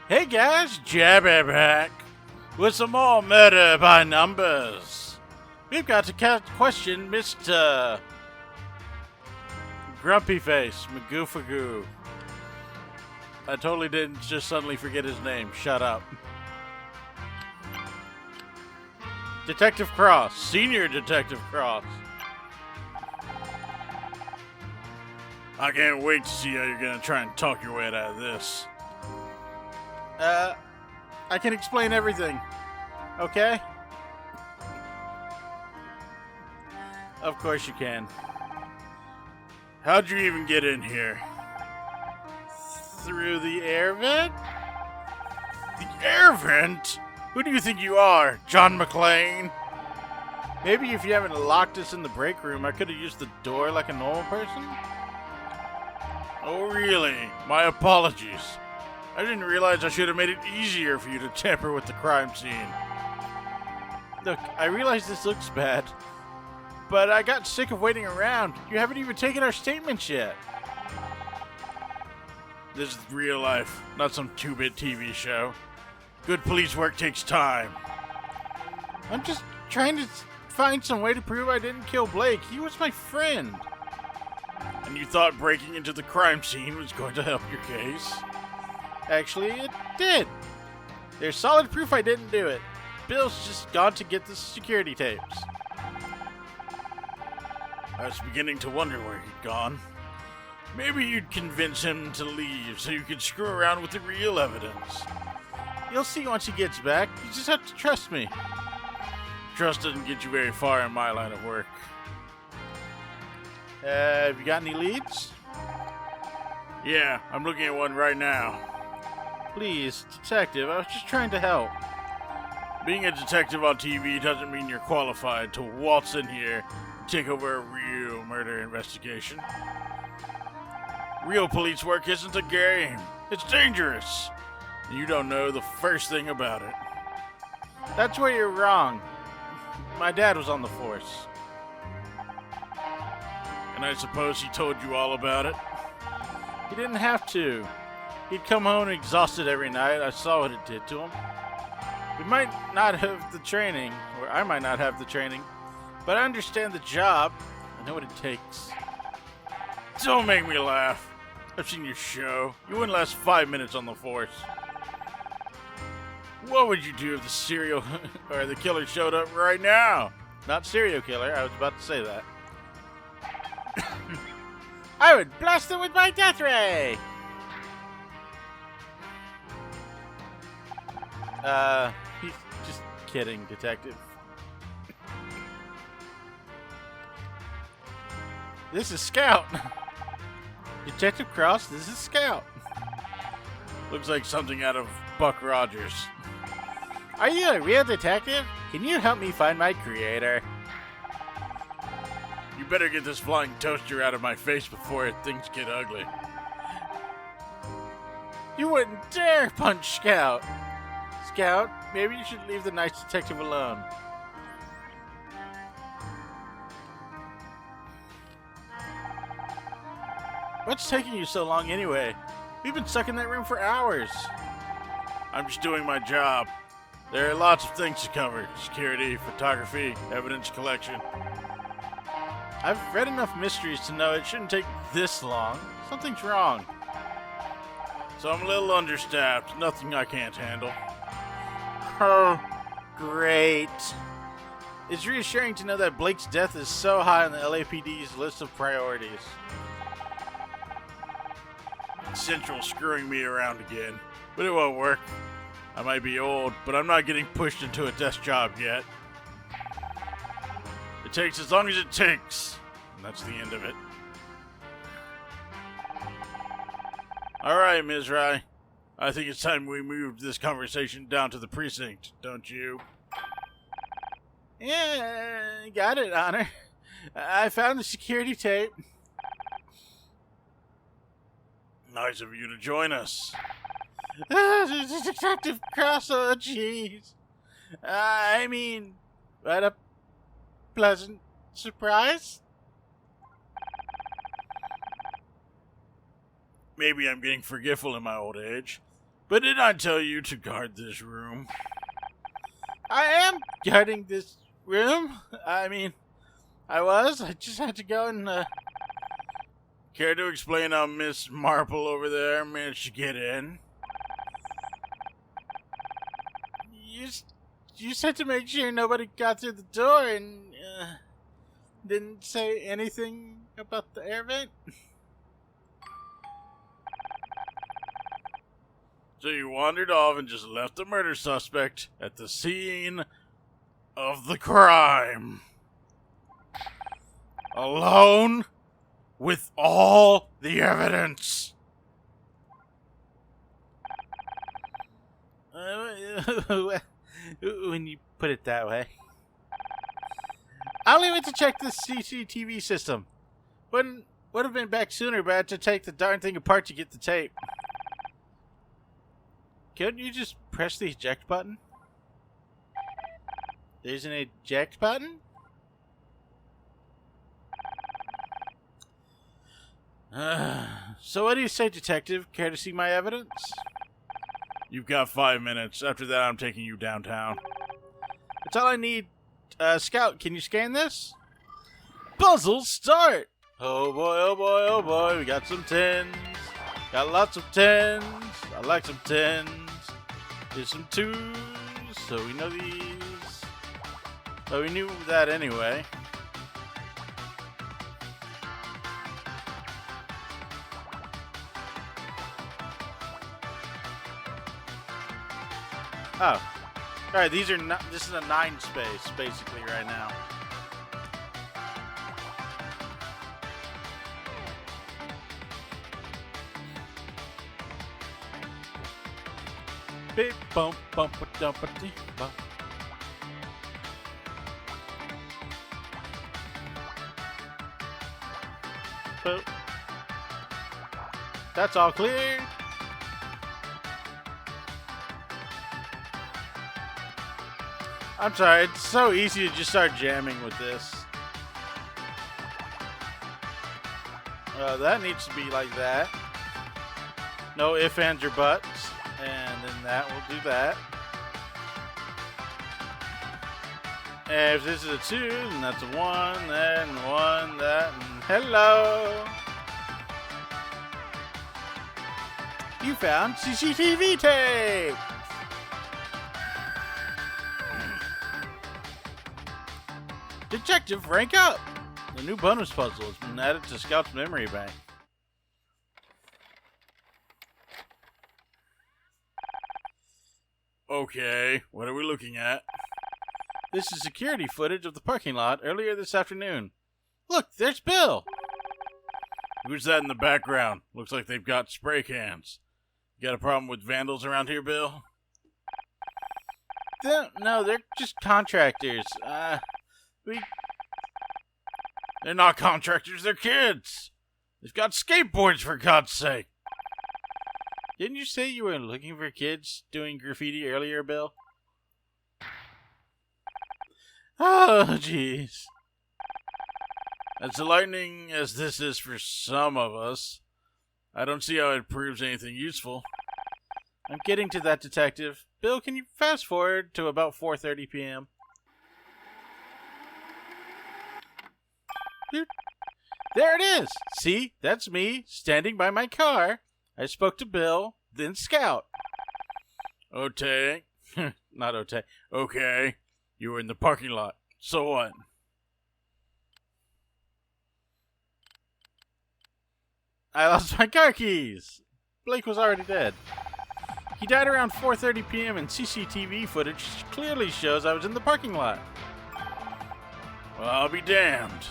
Hey guys, Jabber back with some more murder by numbers. We've got to question Mr. Grumpy Face Magoofagoo. I totally didn't just suddenly forget his name. Shut up. Detective Cross, Senior Detective Cross. I can't wait to see how you're gonna try and talk your way out of this. I can explain everything. Okay? Of course you can. How'd you even get in here? Through the air vent? The air vent? Who do you think you are, John McClane? Maybe if you haven't locked us in the break room, I could have used the door like a normal person? Oh, really? My apologies. I didn't realize I should have made it easier for you to tamper with the crime scene. Look, I realize this looks bad, but I got sick of waiting around. You haven't even taken our statements yet. This is real life, not some 2-bit TV show. Good police work takes time. I'm just trying to find some way to prove I didn't kill Blake. He was my friend. And you thought breaking into the crime scene was going to help your case? Actually, it did. There's solid proof I didn't do it. Bill's just gone to get the security tapes. I was beginning to wonder where he'd gone. Maybe you'd convince him to leave so you could screw around with the real evidence. You'll see once he gets back. You just have to trust me. Trust doesn't get you very far in my line of work. Have you got any leads? Yeah, I'm looking at one right now. Please, detective, I was just trying to help. Being a detective on TV doesn't mean you're qualified to waltz in here and take over a real murder investigation. Real police work isn't a game. It's dangerous. And you don't know the first thing about it. That's where you're wrong. My dad was on the force. And I suppose he told you all about it? He didn't have to. He'd come home exhausted every night. I saw what it did to him. We might not have the training, or I might not have the training, but I understand the job. I know what it takes. Don't make me laugh. I've seen your show. You wouldn't last 5 minutes on the force. What would you do if the the killer showed up right now? Not serial killer, I was about to say that. I would blast him with my death ray! He's just kidding, detective. This is Scout. Detective Cross, this is Scout. Looks like something out of Buck Rogers. Are you a real detective? Can you help me find my creator? You better get this flying toaster out of my face before things get ugly. You wouldn't dare punch Scout. Scout, maybe you should leave the nice detective alone. What's taking you so long anyway? We've been stuck in that room for hours. I'm just doing my job. There are lots of things to cover. Security, photography, evidence collection. I've read enough mysteries to know it shouldn't take this long. Something's wrong. So I'm a little understaffed. Nothing I can't handle. Oh, great. It's reassuring to know that Blake's death is so high on the LAPD's list of priorities. Central's screwing me around again, but it won't work. I might be old, but I'm not getting pushed into a desk job yet. It takes as long as it takes, and that's the end of it. Alright, Ms. Rye. I think it's time we moved this conversation down to the precinct, don't you? Yeah, got it, Honor. I found the security tape. Nice of you to join us. Detective Cross, oh jeez. I mean, what a pleasant surprise. Maybe I'm getting forgetful in my old age. But did I tell you to guard this room? I am guarding this room. I mean, I just had to go and, Care to explain how Miss Marple over there managed to get in? You said to make sure nobody got through the door and, didn't say anything about the air vent? So you wandered off and just left the murder suspect at the scene of the crime. Alone with all the evidence. When you put it that way. I only went to check the CCTV system. Would have been back sooner, but I had to take the darn thing apart to get the tape. Couldn't you just press the eject button? There's an eject button? So what do you say, detective? Care to see my evidence? You've got 5 minutes. After that, I'm taking you downtown. That's all I need. Scout, can you scan this? Puzzle start! Oh boy, oh boy, oh boy, we got some 10s. Got lots of 10s. I like some 10s. Here's some 2s, so we know these. Oh, we knew that anyway. Oh. Alright, these are not. This is a 9 space, basically, right now. Beep bump bump a dump a dee bump. Boop. That's all clear. I'm sorry, it's so easy to just start jamming with this. That needs to be like that. No ifs, ands, or buts. And then that will do that. And if this is a 2, then that's a 1, then 1, that, and hello! You found CCTV tape! Detective, rank up! The new bonus puzzle has been added to Scout's memory bank. Okay, what are we looking at? This is security footage of the parking lot earlier this afternoon. Look, there's Bill! Who's that in the background? Looks like they've got spray cans. You got a problem with vandals around here, Bill? No, they're just contractors. They're not contractors, they're kids! They've got skateboards, for God's sake! Didn't you say you were looking for kids doing graffiti earlier, Bill? Oh, jeez. As enlightening as this is for some of us, I don't see how it proves anything useful. I'm getting to that, detective. Bill, can you fast forward to about 4:30 p.m.? There it is! See, that's me, standing by my car. I spoke to Bill, then Scout. Ote. Not Ote. Okay. You were in the parking lot. So what? I lost my car keys. Blake was already dead. He died around 4:30 p.m. and CCTV footage clearly shows I was in the parking lot. Well, I'll be damned.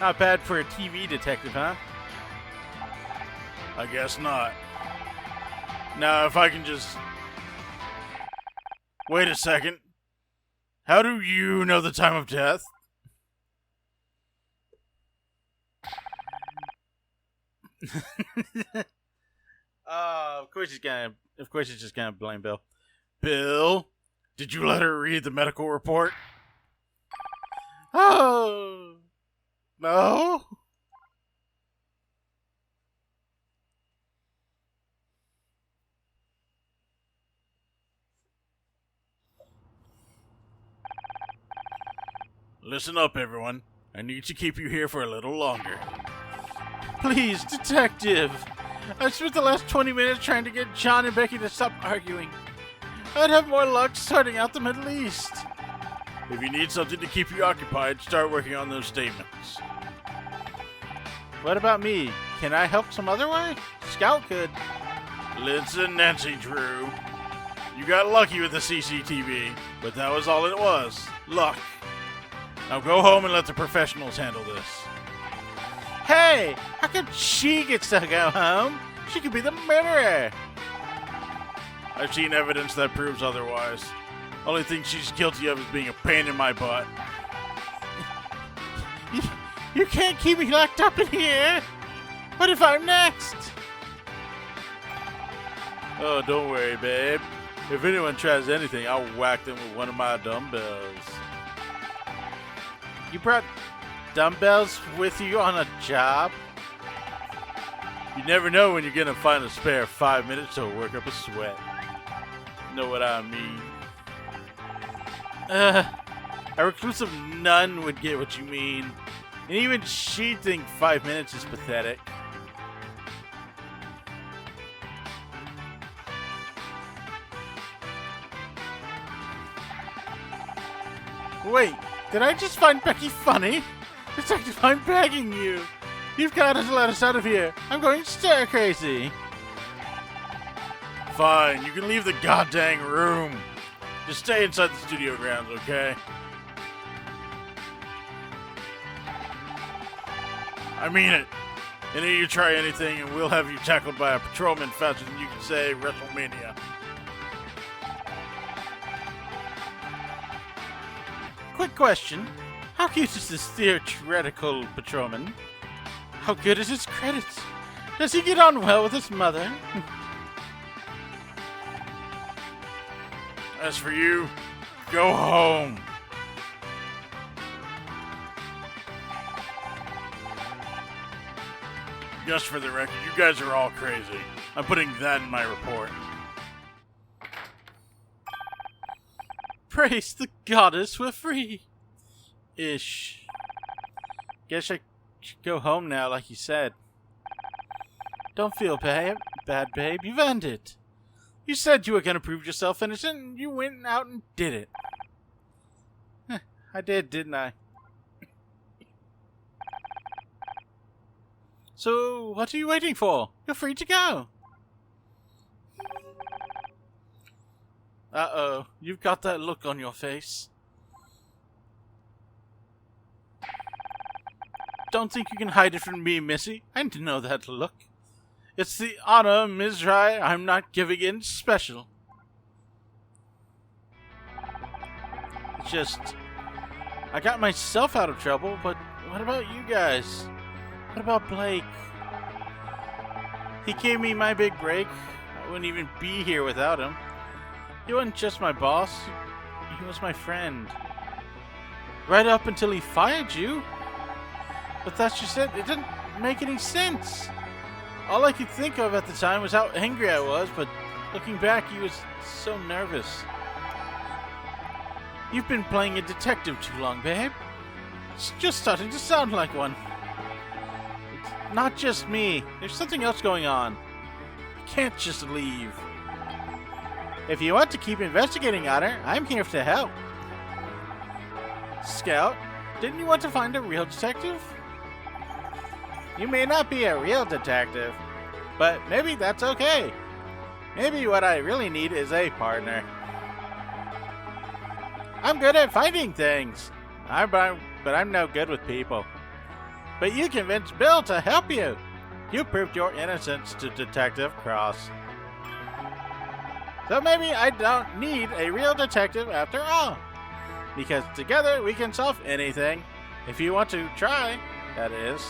Not bad for a TV detective, huh? I guess not. Now, if I can just... Wait a second. How do you know the time of death? Of course he's just gonna blame Bill. Bill, did you let her read the medical report? Oh, no. Listen up, everyone. I need to keep you here for a little longer. Please, detective. I've spent the last 20 minutes trying to get John and Becky to stop arguing. I'd have more luck starting out the Middle East. If you need something to keep you occupied, start working on those statements. What about me? Can I help some other way? Scout could. Listen, Nancy Drew. You got lucky with the CCTV, but that was all it was. Luck. Now go home and let the professionals handle this. Hey, how come she gets to go home? She could be the murderer. I've seen evidence that proves otherwise. Only thing she's guilty of is being a pain in my butt. You can't keep me locked up in here. What if I'm next? Oh, don't worry, babe. If anyone tries anything, I'll whack them with one of my dumbbells. You brought dumbbells with you on a job? You never know when you're gonna find a spare 5 minutes to work up a sweat. Know what I mean? A reclusive nun would get what you mean. And even she'd think 5 minutes is pathetic. Wait, did I just find Becky funny? Detective, I'm begging you. You've got to let us out of here. I'm going stir crazy. Fine, you can leave the goddamn room. Just stay inside the studio grounds, okay? I mean it. Any of you try anything and we'll have you tackled by a patrolman faster than you can say WrestleMania. Quick question. How cute is this theatrical patrolman? How good is his credits? Does he get on well with his mother? As for you, go home. Just for the record, you guys are all crazy. I'm putting that in my report. Praise the goddess, we're free. Ish. Guess I should go home now, like you said. Don't feel bad, babe. You've earned it. You said you were going to prove yourself innocent, and you went out and did it. I did, didn't I? So, what are you waiting for? You're free to go. Uh-oh, you've got that look on your face. Don't think you can hide it from me, Missy. I know that look. It's the honor, Ms. Rye, I'm not giving in special. It's just, I got myself out of trouble, but what about you guys? What about Blake? He gave me my big break. I wouldn't even be here without him. He wasn't just my boss, he was my friend. Right up until he fired you. But that's just it, it didn't make any sense. All I could think of at the time was how angry I was, but looking back, he was so nervous. You've been playing a detective too long, babe. It's just starting to sound like one. It's not just me. There's something else going on. You can't just leave. If you want to keep investigating on her, I'm here to help. Scout, didn't you want to find a real detective? You may not be a real detective, but maybe that's okay. Maybe what I really need is a partner. I'm good at finding things, but I'm no good with people. But you convinced Bill to help you. You proved your innocence to Detective Cross. So maybe I don't need a real detective after all. Because together we can solve anything. If you want to try, that is.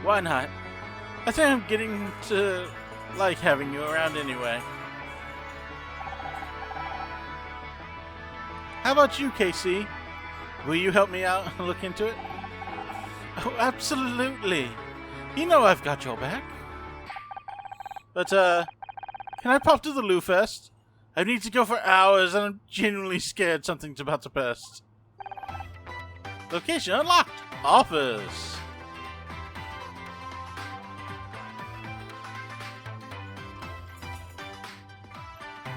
Why not? I think I'm getting to like having you around anyway. How about you, KC? Will you help me out and look into it? Oh, absolutely. You know I've got your back. But, can I pop to the Lou Fest? I need to go for hours, and I'm genuinely scared something's about to burst. Location unlocked. Office.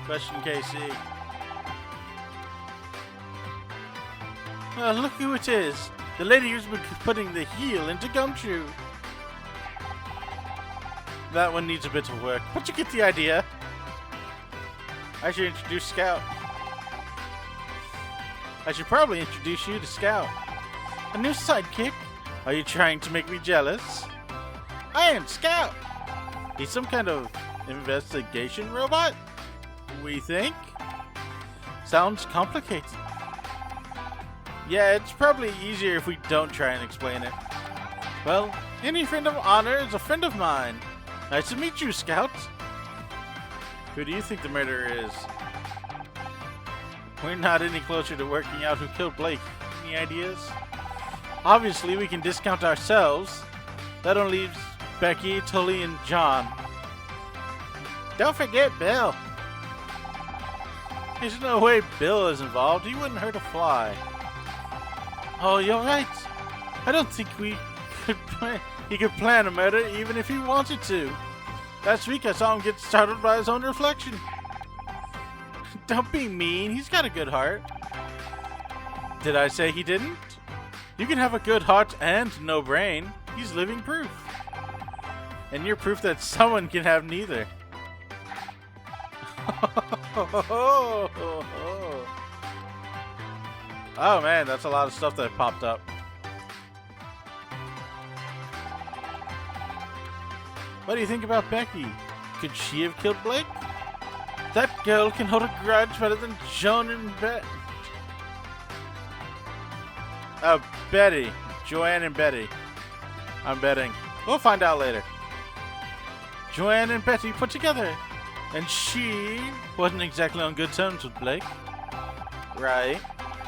Question Casey. Look who it is. The lady who's been putting the heel into Gumshoe. That one needs a bit of work, but you get the idea. I should introduce Scout. I should probably introduce you to Scout. A new sidekick? Are you trying to make me jealous? I am Scout. He's some kind of investigation robot? We think? Sounds complicated. Yeah, it's probably easier if we don't try and explain it. Well, any friend of honor is a friend of mine. Nice to meet you, Scout. Who do you think the murderer is? We're not any closer to working out who killed Blake. Any ideas? Obviously, we can discount ourselves. That only leaves Becky, Tully, and John. Don't forget Bill. There's no way Bill is involved. He wouldn't hurt a fly. Oh, you're right. I don't think he could plan a murder even if he wanted to. Last week I saw him get startled by his own reflection. Don't be mean. He's got a good heart. Did I say he didn't? You can have a good heart and no brain. He's living proof. And you're proof that someone can have neither. Oh man, that's a lot of stuff that popped up. What do you think about Becky? Could she have killed Blake? That girl can hold a grudge better than Joan and Betty. Joanne and Betty. I'm betting. We'll find out later. Joanne and Betty put together. And she wasn't exactly on good terms with Blake. Right.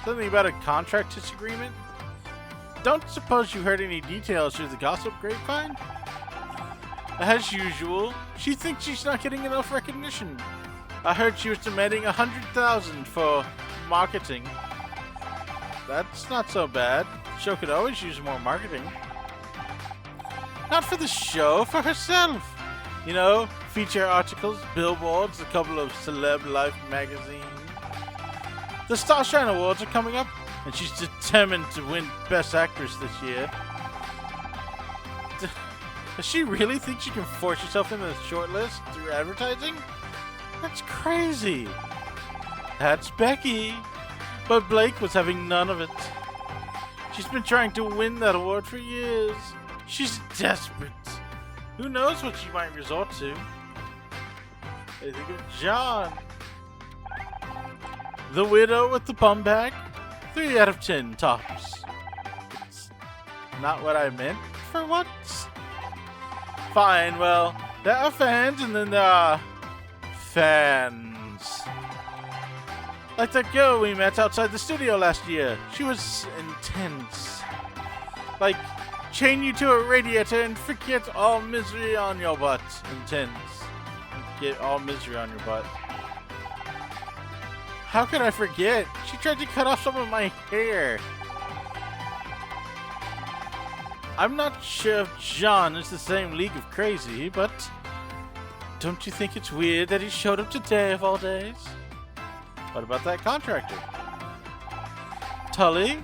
Something about a contract disagreement? Don't suppose you heard any details through the gossip grapevine? As usual, she thinks she's not getting enough recognition. I heard she was demanding $100,000 for marketing. That's not so bad. The show could always use more marketing. Not for the show, for herself. You know, feature articles, billboards, a couple of Celeb Life magazines. The Starshine Awards are coming up, and she's determined to win Best Actress this year. Does she really think she can force herself into the shortlist through advertising? That's crazy. That's Becky. But Blake was having none of it. She's been trying to win that award for years. She's desperate. Who knows what she might resort to? I think of John. The widow with the bum bag? 3 out of 10 tops. It's not what I meant for once. Fine, well, there are fans and then there are fans. Like that girl we met outside the studio last year. She was intense. Like, chain you to a radiator and forget all misery on your butt. Intense. Get all misery on your butt. How could I forget? She tried to cut off some of my hair. I'm not sure if John is the same league of crazy, but don't you think it's weird that he showed up today of all days? What about that contractor? Tully?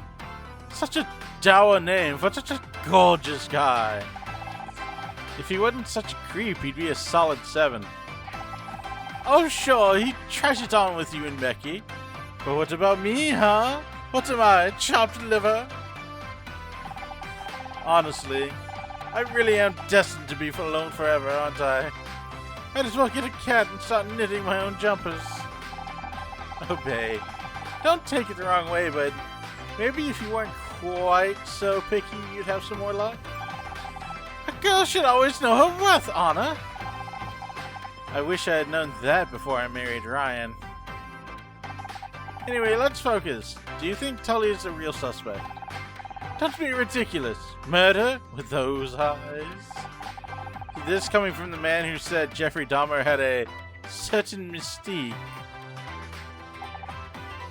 Such a dour name for such a gorgeous guy. If he wasn't such a creep, he'd be a solid 7. Oh sure, he trashes on with you and Becky. But what about me, huh? What am I, chopped liver? Honestly, I really am destined to be alone forever, aren't I? Might as well get a cat and start knitting my own jumpers. Oh, babe. Don't take it the wrong way, but maybe if you weren't quite so picky, you'd have some more luck. A girl should always know her worth, Anna. I wish I had known that before I married Ryan. Anyway, let's focus. Do you think Tully is the real suspect? Don't be ridiculous. Murder with those eyes? This coming from the man who said Jeffrey Dahmer had a certain mystique.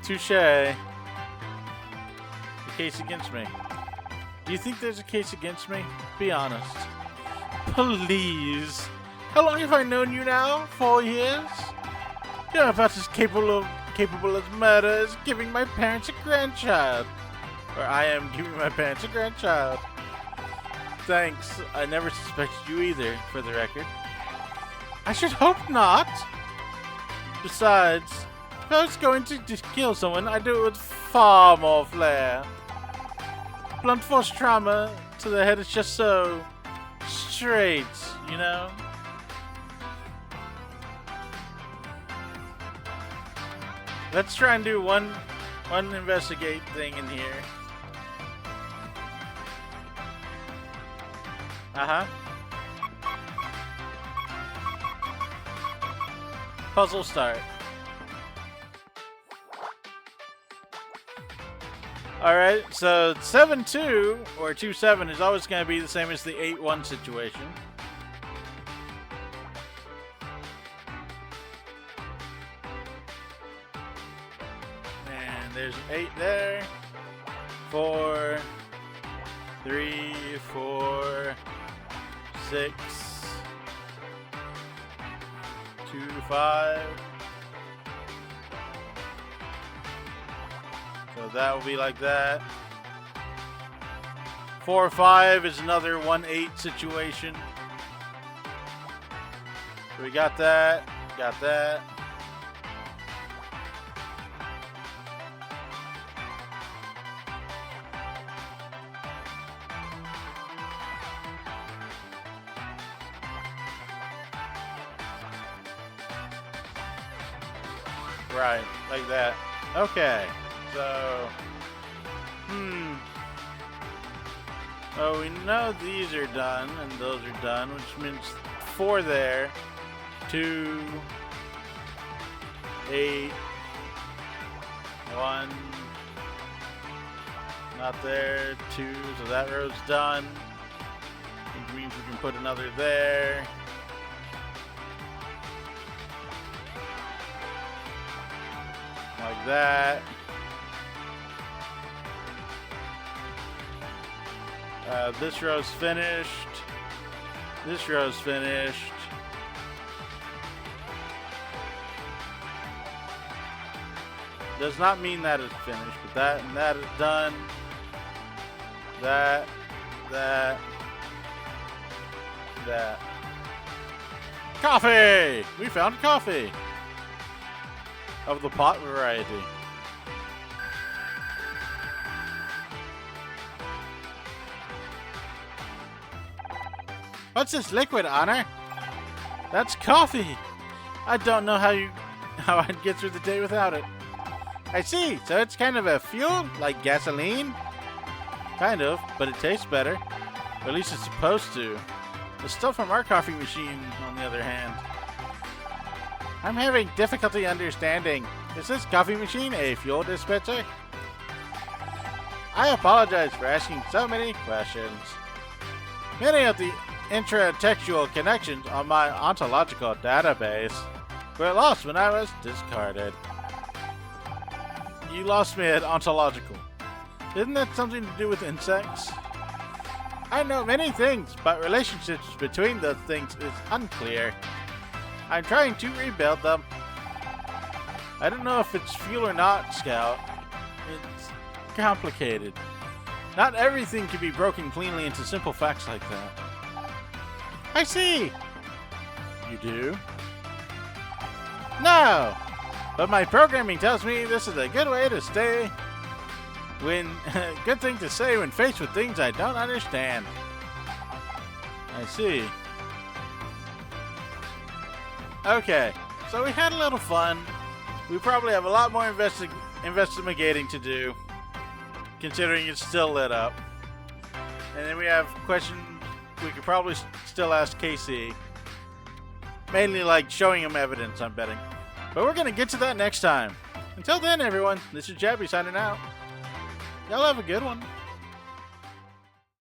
Touche. The case against me. Do you think there's a case against me? Be honest. Please. How long have I known you now? 4 years? You're about as capable of murder as giving my parents a grandchild. Or I am giving my parents a grandchild. Thanks. I never suspected you either, for the record. I should hope not. Besides, if I was going to kill someone, I'd do it with far more flair. Blunt force trauma to the head is just so straight, you know? Let's try and do one investigate thing in here. Uh-huh. Puzzle start. Alright, so 7-2 or 2-7 is always going to be the same as the 8-1 situation. And there's an 8 there. 4, 3, 4, 6, 2, 5. So that will be like that. 4, 5 is another 1-8 situation. So we got that. Got that. Right, like that. Okay. So, oh, we know these are done, and those are done, which means 4 there, 2, 8, 1, not there, 2, so that row's done, which means we can put another there. Like that. This row's finished. This row's finished. Does not mean that it's finished, but that and that is done. That. Coffee! We found coffee! Of the pot variety. What's this liquid, Honor? That's coffee. I don't know how I'd get through the day without it. I see. So it's kind of a fuel, like gasoline? Kind of, but it tastes better. Or at least it's supposed to. The stuff from our coffee machine, on the other hand. I'm having difficulty understanding. Is this coffee machine a fuel dispenser? I apologize for asking so many questions. Many of the intratextual connections on my ontological database were lost when I was discarded. You lost me at ontological. Isn't that something to do with insects? I know many things, but relationships between those things is unclear. I'm trying to rebuild them. I don't know if it's fuel or not, Scout. It's complicated. Not everything can be broken cleanly into simple facts like that. I see. You do? No! But my programming tells me this is a good way to stay good thing to say when faced with things I don't understand. I see. Okay, so we had a little fun. We probably have a lot more investigating to do, considering it's still lit up. And then we have questions we could probably still ask KC. Mainly like showing him evidence, I'm betting. But we're going to get to that next time. Until then, everyone, this is Jabby signing out. Y'all have a good one.